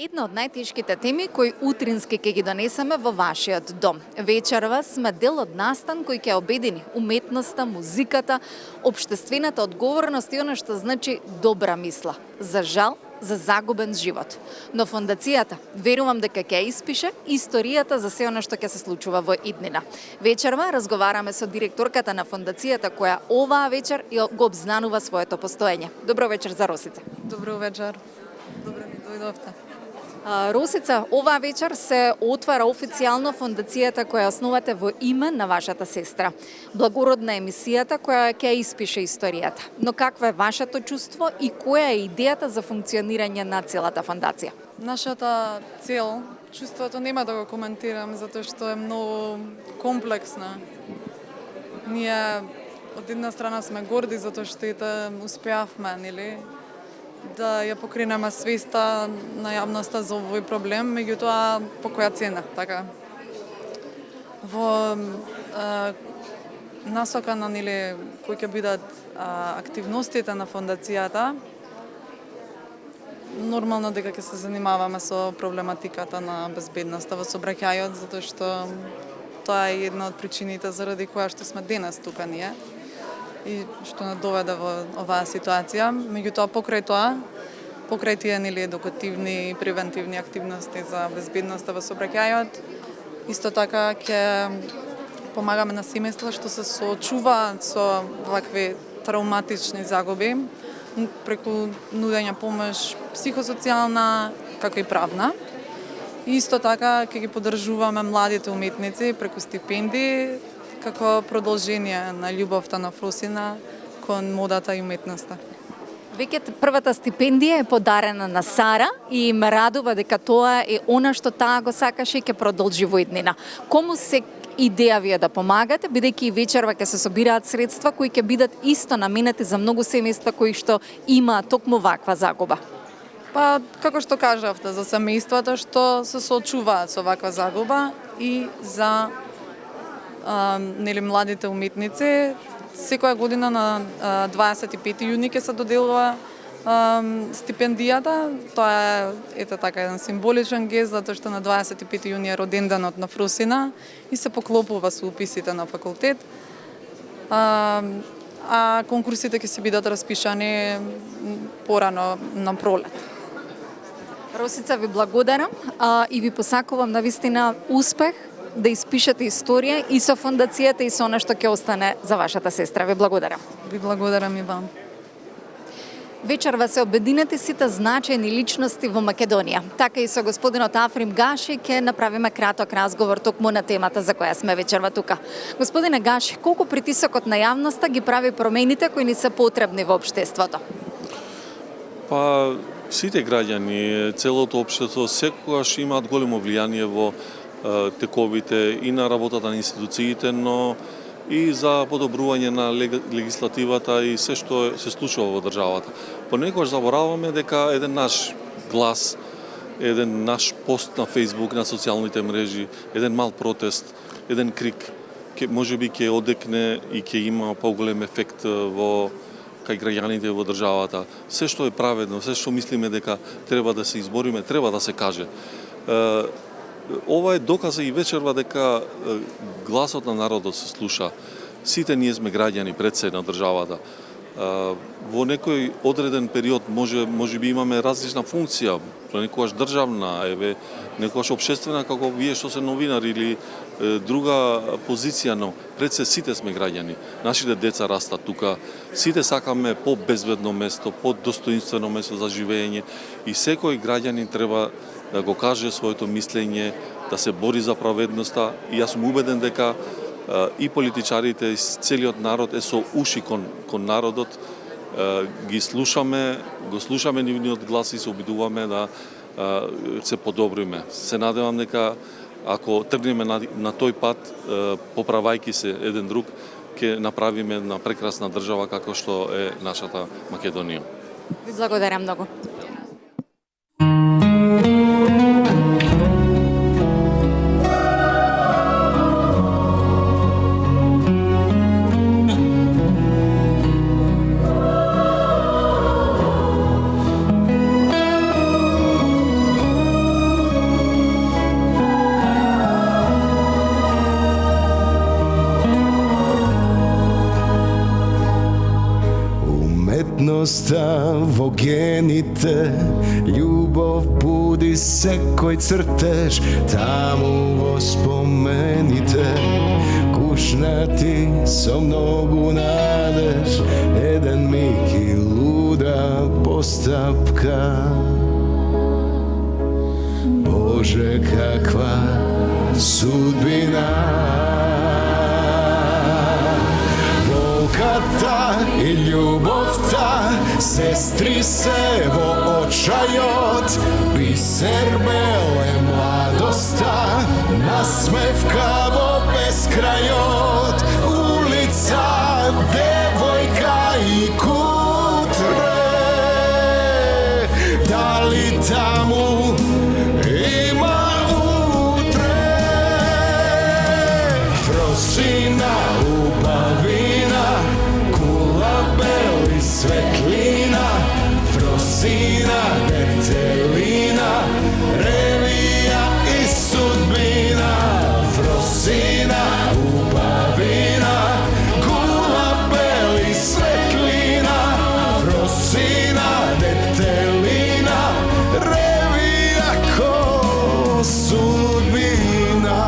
Една од најтешките теми кои утрински ќе ги донесеме во вашиот дом. Вечерва сме дел од настан кој ќе обедини уметноста, музиката, општествената одговорност и она што значи добра мисла. За жал, за загубен живот. Но фондацијата, верувам дека ќе испише историјата за се она што ќе се случува во иднина. Вечерва разговараме со директорката на фондацијата која оваа вечер го обзнанува своето постоење. Добро вечер за Росица. Добро вечер. Добро ми дојдовте. Росица, оваа вечер се отвара официјално фондацијата која основате во име на вашата сестра. Благородна емисијата која ќе испише историјата. Но какво е вашето чувство и која е идејата за функционирање на целата фондација? Нашата цел, чувството нема да го коментирам затоа што е многу комплексна. Ние од една страна сме горди затоа што успеавме, нели, да ја покренеме свеста на јавноста за овој проблем, меѓутоа по која цена, така. Во насока на кои ќе бидат активностите на фондацијата, нормално дека ќе се занимаваме со проблематиката на безбедноста во сообраќајот, затоа што тоа е една од причините заради која што сме денес тука ние и што не доведе во оваа ситуација. Меѓутоа, покрај тие едукативни и превентивни активности за безбедноста во сообраќајот, исто така ќе помагаме на семејства што се соочуваат со вакви травматични загуби преку нудење помош психосоцијална, како и правна. И исто така ќе ги поддржуваме младите уметници преку стипендии, како продолжение на љубовта на Фросина кон модата и уметноста. Веќе првата стипендија е подарена на Сара и ме радува дека тоа е она што таа го сакаше и ќе продолжи во иднина. Кому се идеја вие да помагате, бидејќи и вечерва ќе се собираат средства кои ќе бидат исто наменети за многу семејства кои што имаат токму ваква загуба? Па, како што кажавте, за семејствата што се соочуваат со ваква загуба и за младите уметници. Секоја година на 25 јуни ќе се доделува стипендијата. Тоа е така еден символичен гест, затоа што на 25 јуни е роденденот на Фросина и се поклопува со уписите на факултет. А конкурсите ќе се бидат распишани порано на пролет. Росица, ви благодарам и ви посакувам навистина успех да испишете историја и со фондацијата и со она што ќе остане за вашата сестра. Ви благодарам. Ви благодарам и вам. Вечерва се обединети сите значајни личности во Македонија. Така и со господинот Африм Гаши ќе направиме краток разговор токму на темата за која сме вечерва тука. Господине Гаши, колку притисокот на јавноста ги прави промените кои ни се потребни во општеството? Па, сите граѓани, целото општество секогаш имаат големо влијание во тековите и на работата на институциите, но и за подобрување на легислативата и се што се случува во државата. Понекогаш забораваме дека еден наш глас, еден наш пост на Facebook, на социјалните мрежи, еден мал протест, еден крик, можеби ќе одекне и ќе има поголем ефект кај граѓаните во државата. Се што е праведно, се што мислиме дека треба да се избориме, треба да се каже. Ова е доказа и вечерва дека гласот на народот се слуша. Сите ние сме граѓани пред се на државата. Во некој одреден период може би имаме различна функција, некогаш државна, некогаш општествена, како вие што се новинари или друга позиција, но пред се сите сме граѓани. Нашите деца растат тука, сите сакаме по-безбедно место, по-достоинствено место за живење и секој граѓанин треба да го каже своето мислење, да се бори за праведноста и јас сум убеден дека и политичарите, и целиот народ е со уши кон народот, ги слушаме, го слушаме нивниот глас и се обидуваме да се подобриме. Се надевам дека ако тргнеме на тој пат, поправајки се еден друг, ќе направиме една прекрасна држава како што е нашата Македонија. Ви благодарам многу. mladosta во гените, љубов буди секој цртеж, таму во спомените, кушнати со многу надеж, еден миг и луда постапка. Боже, каква судбина, волката и љубовта, сестри се во очајот, бисер беле младоста, насмевка во бескрајот, улица, девојка и кутре, дали таму има утре? Фросина, убавина, кула бели светлина, фросина, детелина, ревија и судбина. Фросина, убавина, кула бели светлина, фросина, детелина, ревија ко судбина.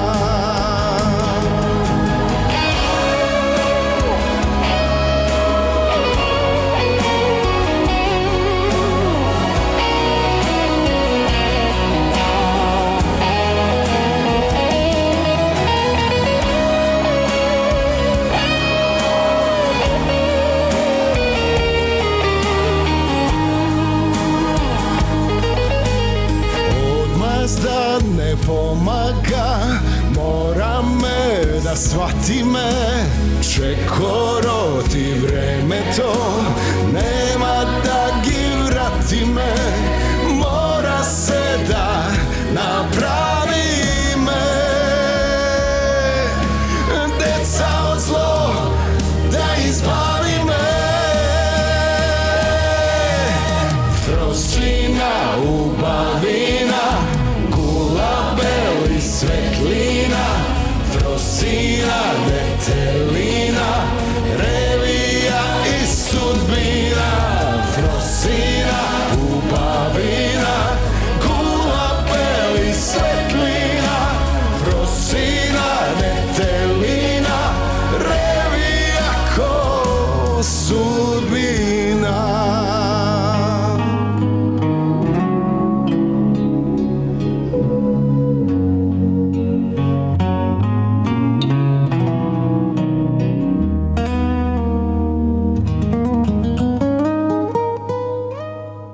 Одмазда не помага, мораме да сватиме, че корот и времето нема да ги вратиме, мора се да направиме. Деца од зло да избавиме. Фросина, убавина, кула бели светлина,